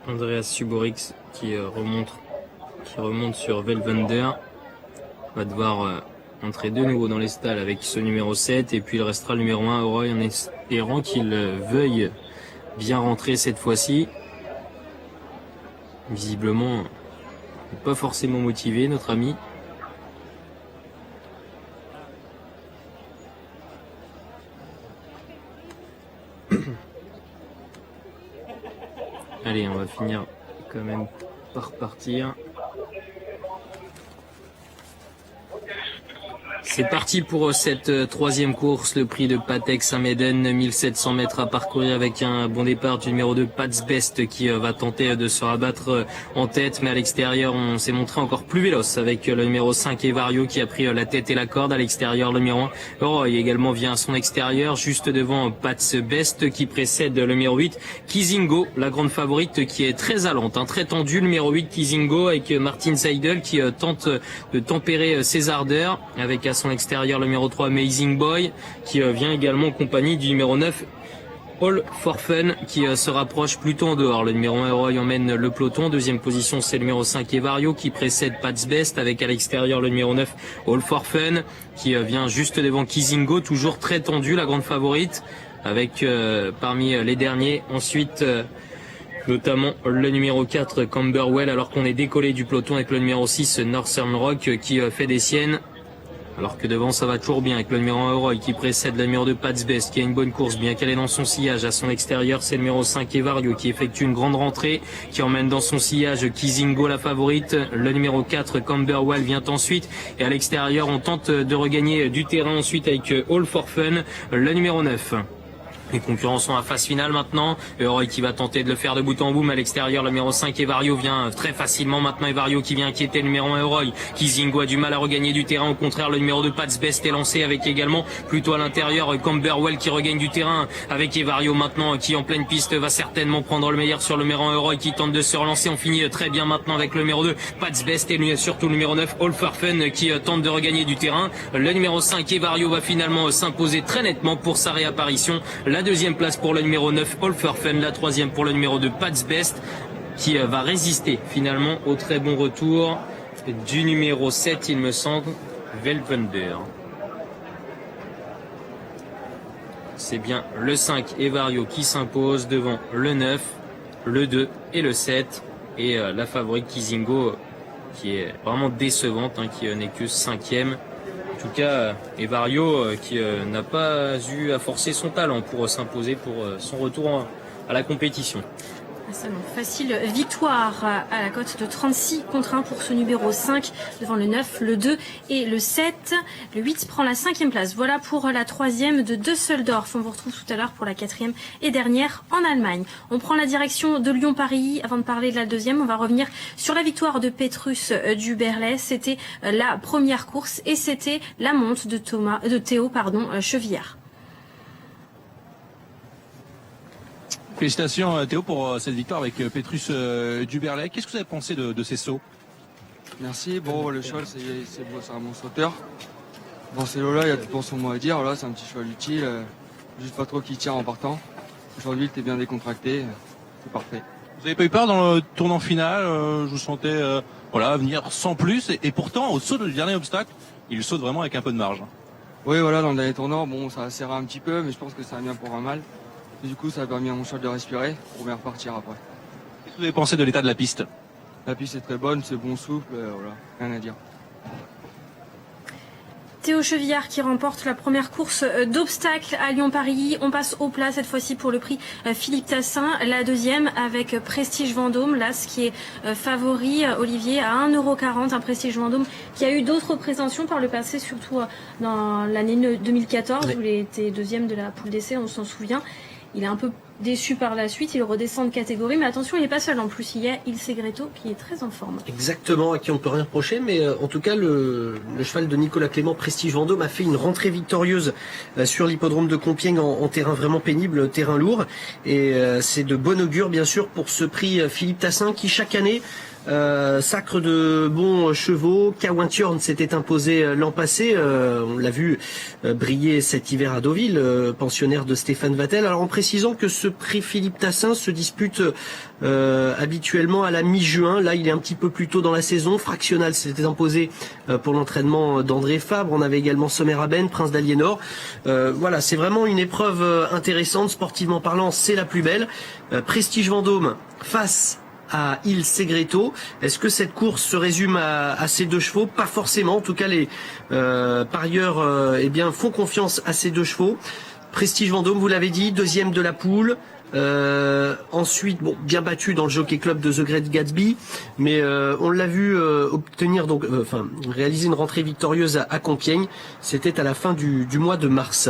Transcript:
Andreas Suborix qui remonte sur Velvender. Va devoir entrer de nouveau dans les stalles avec ce numéro 7 et puis il restera le numéro 1 Roy en espérant qu'il veuille bien rentrer cette fois-ci. Visiblement pas forcément motivé notre ami. Allez, on va finir quand même par partir. C'est parti pour cette troisième course, le prix de Patek Saint-Médène, 1700 mètres à parcourir avec un bon départ du numéro 2 Pats Best qui va tenter de se rabattre en tête, mais à l'extérieur on s'est montré encore plus véloce avec le numéro 5 Evario qui a pris la tête et la corde. À l'extérieur le numéro 1 Roy également vient à son extérieur, juste devant Pats Best qui précède le numéro 8 Kizingo, la grande favorite qui est très allante, très tendue, le numéro 8 Kizingo avec Martin Seidel qui tente de tempérer ses ardeurs avec à son extérieur le numéro 3 Amazing Boy qui vient également en compagnie du numéro 9 All for Fun qui se rapproche plutôt en dehors. Le numéro 1 Roy emmène le peloton. Deuxième position c'est le numéro 5 Evario qui précède Pats Best avec à l'extérieur le numéro 9 All for Fun qui vient juste devant Kizingo, toujours très tendu, la grande favorite avec parmi les derniers ensuite notamment le numéro 4 Camberwell alors qu'on est décollé du peloton avec le numéro 6 Northern Rock qui fait des siennes. Alors que devant ça va toujours bien avec le numéro 1 Roy qui précède le numéro 2 Pats Best qui a une bonne course bien qu'elle est dans son sillage. À son extérieur c'est le numéro 5 Evario qui effectue une grande rentrée, qui emmène dans son sillage Kizingo la favorite. Le numéro 4 Camberwell vient ensuite et à l'extérieur on tente de regagner du terrain ensuite avec All for Fun, le numéro 9. Les concurrents sont à phase finale maintenant. Roy qui va tenter de le faire de bout en bout, mais à l'extérieur, le numéro 5 Evario vient très facilement maintenant. Evario qui vient inquiéter le numéro 1 Roy. Kizingo a du mal à regagner du terrain. Au contraire, le numéro 2 Pats Best est lancé avec également plutôt à l'intérieur Camberwell qui regagne du terrain avec Evario maintenant qui en pleine piste va certainement prendre le meilleur sur le numéro 1 Roy qui tente de se relancer. On finit très bien maintenant avec le numéro 2 Pats Best et surtout le numéro 9 All for Fun qui tente de regagner du terrain. Le numéro 5 Evario va finalement s'imposer très nettement pour sa réapparition. La deuxième place pour le numéro 9 All for Fun, la troisième pour le numéro 2 Pats Best qui va résister finalement au très bon retour du numéro 7 il me semble, Velvender. C'est bien le 5 Evario qui s'impose devant le 9, le 2 et le 7 et la favorite Kizingo qui est vraiment décevante, qui n'est que 5e. En tout cas, Evario qui n'a pas eu à forcer son talent pour s'imposer pour son retour à la compétition. Facile victoire à la cote de 36 contre 1 pour ce numéro 5 devant le 9, le 2 et le 7. Le 8 prend la 5e place. Voilà pour la 3e de Düsseldorf. On vous retrouve tout à l'heure pour la 4e et dernière en Allemagne. On prend la direction de Lyon-Paris. Avant de parler de la deuxième, on va revenir sur la victoire de Petrus Duberlet. C'était la première course et c'était la monte de Théo Chevillard. Félicitations Théo pour cette victoire avec Petrus Duberlet. Qu'est-ce que vous avez pensé de ces sauts? Merci. Bon, le cheval, c'est un bon sauteur. Dans ces lots-là, il y a tout pour son mot à dire. Là, c'est un petit cheval utile. Juste pas trop qui tire en partant. Aujourd'hui, il était bien décontracté. C'est parfait. Vous n'avez pas eu peur dans le tournant final? Je vous sentais venir sans plus. Et pourtant, au saut du dernier obstacle, il saute vraiment avec un peu de marge. Oui, voilà, dans le dernier tournant, bon, ça a serré un petit peu, mais je pense que ça a bien pour un mal. Et du coup, ça a permis à mon cheval de respirer pour bien repartir après. Qu'est-ce que vous avez pensé de l'état de la piste? La piste est très bonne, c'est bon souffle, voilà, rien à dire. Théo Chevillard qui remporte la première course d'obstacles à Lyon-Paris. On passe au plat cette fois-ci pour le prix Philippe Tassin. La deuxième avec Prestige Vendôme. Là, ce qui est favori, Olivier, à 1,40 €. Un Prestige Vendôme qui a eu d'autres présentations par le passé, surtout dans l'année 2014 où il était deuxième de la poule d'essai, on s'en souvient. Il est un peu déçu par la suite, il redescend de catégorie, mais attention, il n'est pas seul en plus, il y a Ilse Gretto qui est très en forme. Exactement, à qui on ne peut rien reprocher, mais en tout cas le cheval de Nicolas Clément, Prestige Vendôme, a fait une rentrée victorieuse sur l'hippodrome de Compiègne en terrain vraiment pénible, terrain lourd, et c'est de bon augure bien sûr pour ce prix Philippe Tassin qui chaque année Sacre de bons chevaux. Kawinturn s'était imposé l'an passé. On l'a vu briller cet hiver à Deauville, pensionnaire de Stéphane Vattel. Alors en précisant que ce prix Philippe Tassin se dispute habituellement à la mi-juin. Là, il est un petit peu plus tôt dans la saison. Fractional s'était imposé pour l'entraînement d'André Fabre. On avait également Sommer Aben, Prince d'Aliénor. Voilà, c'est vraiment une épreuve intéressante. Sportivement parlant, c'est la plus belle. Prestige Vendôme face à Il Segreto. Est-ce que cette course se résume à ces deux chevaux? Pas forcément. En tout cas, les parieurs font confiance à ces deux chevaux. Prestige Vendôme, vous l'avez dit, deuxième de la poule. Ensuite, bien battu dans le Jockey Club de The Great Gatsby, mais on l'a vu réaliser une rentrée victorieuse à Compiègne. C'était à la fin du mois de mars.